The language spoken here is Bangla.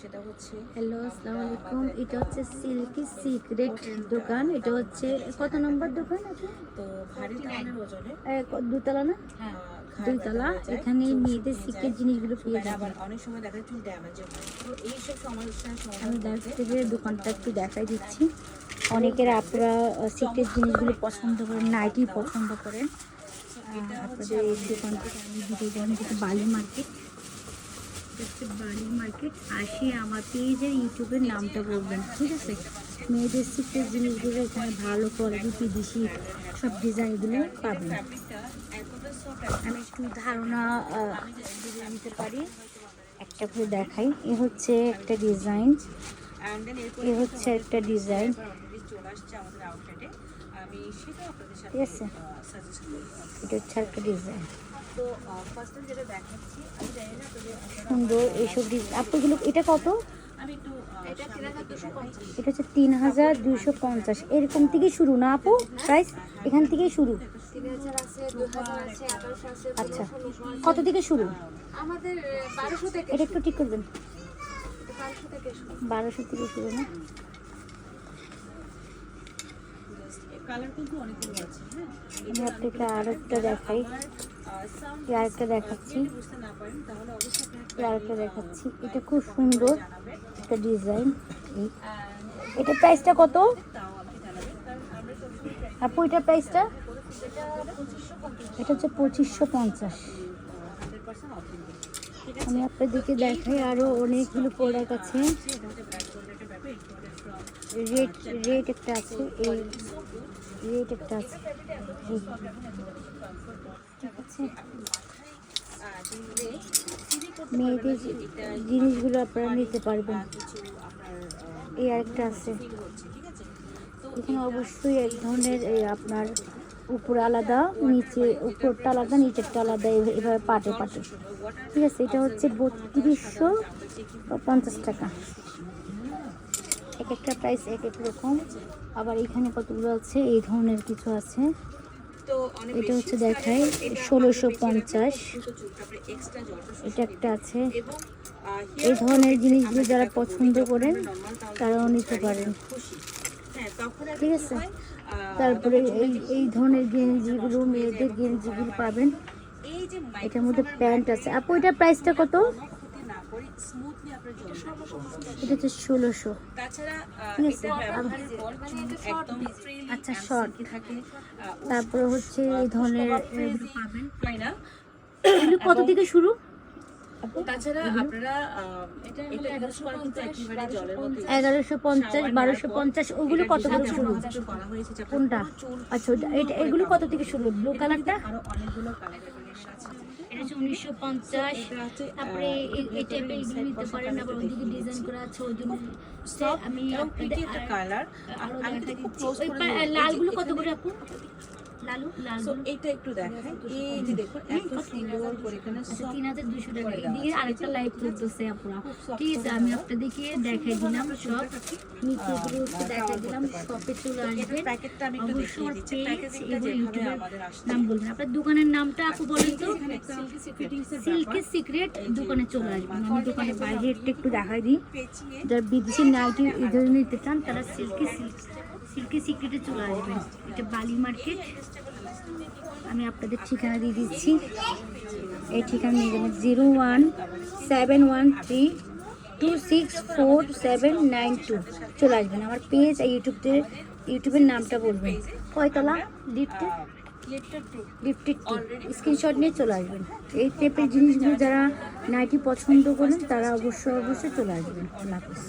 সেটা হচ্ছে হ্যালো, আসসালামু আলাইকুম। এটা হচ্ছে সিল্কি সিক্রেট দোকান। এটা হচ্ছে কত নম্বর দোকান? তো ভারী ধরনের ওজনে দুতলা না? হ্যাঁ দুইতলা। এখানে মেয়েদের সিক্রেট জিনিসগুলো পেয়ে আবার যাবেন। অনেক সময় দেখা যায় চুল ড্যামেজ হয়। তো এইসব সমস্যার আমি সমাধান দাঁড় থেকে দোকানটা একটু দেখাই দিচ্ছি। অনেকের আপনারা সিক্রেট জিনিসগুলো পছন্দ করেন, নাইটি পছন্দ করেন। আপনাদের এই দোকান থেকে আমি ভিডিও দেখানো হচ্ছে বালি মার্কেট। হচ্ছে বালি মার্কেট। আসি আমার পেজের ইউটিউবের নামটা বলবেন, ঠিক আছে? মেয়েদের সিক্রেট জিনিসগুলো এখানে ভালো কোয়ালিটি বিদেশি সব ডিজাইনগুলো পাবেন। আমি একটু ধারণা দিয়ে দিতে পারি, একটা করে দেখাই। এ হচ্ছে একটা ডিজাইন, এ হচ্ছে একটা ডিজাইন, ঠিক আছে? এটা হচ্ছে একটা ডিজাইন সুন্দর। এইসব ডিজাইন আপনাগুলো, এটা কত? এটা হচ্ছে ৩,২৫০। এরকম থেকে শুরু না আপু? প্রাইস এখান থেকেই শুরু? আচ্ছা, কত থেকে শুরু? আমাদের 1200 থেকে। এটা একটু ঠিক করবেন। 1200 থেকে শুরু। 1200 থেকে শুরু না? কালার কিন্তু অনেকগুলো আছে। হ্যাঁ, আমি আপনাকে আরেকটা দেখাই, আরেকটা দেখাচ্ছি, বুঝতে না পারেন তাহলে অবশ্যই আরেকটা দেখাচ্ছি। এটা খুব সুন্দর একটা ডিজাইন। এটা প্রাইসটা কত আপু? এটার প্রাইসটা? এটা হচ্ছে 2550। আমি আপনাদেরকে দেখাই, আরো অনেকগুলো প্রোডাক্ট আছে। রেট একটা আছে, এই রেট একটা আছে, ঠিক আছে? মেয়েদের জিনিসগুলো আপনারা নিতে পারবেন। এই আরেকটা আছে, এখানে অবশ্যই এক ধরনের আপনার উপর আলাদা, নিচে উপরটা আলাদা, নিচেরটা আলাদা, এভাবে পাটে পাটে, ঠিক আছে? এটা হচ্ছে 3250 টাকা। এক একটা প্রাইস এক এক রকম। আবার এখানে কতগুলো আছে, এই ধরনের কিছু আছে। এটা হচ্ছে দেখাই 1650। এটা একটা আছে। এই ধরনের জিনিসগুলো যারা পছন্দ করেন তারাও নিতে পারেন, ঠিক আছে? তারপরে এই ধরনের গেঞ্জিগুলো, মেয়েদের গেঞ্জিগুলো পাবেন। এটার মধ্যে প্যান্ট আছে। আপু এটার প্রাইসটা কত? এটা হচ্ছে 1600, ঠিক আছে? আচ্ছা, শর্ট। তারপরে হচ্ছে এই ধরনের পাবেন। এগুলো কত থেকে শুরু? তাছাড়া আপনারা এটা ইউজ করা কিন্তু একেবারে জলের মতো। 1150, 1250। ওগুলো কত করে শুরু? করা হয়েছে যে কোনটা? আচ্ছা, এটা এগুলো কত থেকে শুরু? ব্লু কালারটা? আরো অনেকগুলো কালারের আছে। এটা হচ্ছে 1950। তারপরে এই টাইপের এগুলো নিতে পারেন। আবার ওইদিকে ডিজাইন করা আছে, ওই জন্য আমি একটা কালার আরো আমি দেখাই খুব দিচ্ছি। ক্লোজ ওই করে লালগুলো কত করে আপু? লাল এটা একটু দেখাই। এই যে দেখুন এত সুন্দর করে এখানে 3200 টাকা। এদিকে আরেকটা লাইভ চলতেছে আপুরা, ঠিক আছে? আমি আপনাদেরকে দেখাই দিলাম সব, নিচে গুলো একটু দেখাই দিলাম। শপে চলে আসবেন, প্যাকেটটা আমি একটু অবশ্যই দেখিয়ে দিচ্ছি। পেজ প্যাকেজিংটা এবং যেভাবে ইউটিউবের আমাদের আসছে নাম বলবেন। আপনার দোকানের নামটা আপু বলেন তো? সিল্কি সিক্রেট দোকানে চলে আসবেন। আমি দোকানের বাইরে একটু দেখাই দিই। যারা বিদেশি নাইটি এই ধরনের নিতে চান তারা সিল্কি সিক্রেটে চলে আসবেন। এটা বালি মার্কেট। আমি আপনাদের ঠিকানা দিয়ে দিচ্ছি। এই ঠিকানা নিয়ে যাবেন 01713264792। চলে আসবেন আমার পেজ আর ইউটিউবের নামটা বলবেন। কয়তলা? লিফটেড 2। স্ক্রিনশট নিয়ে চলে আসবেন। এই টাইপের জিনিসগুলো যারা নাইটি পছন্দ করেন তারা অবশ্যই চলে আসবেন। আল্লাহ হাফেজ।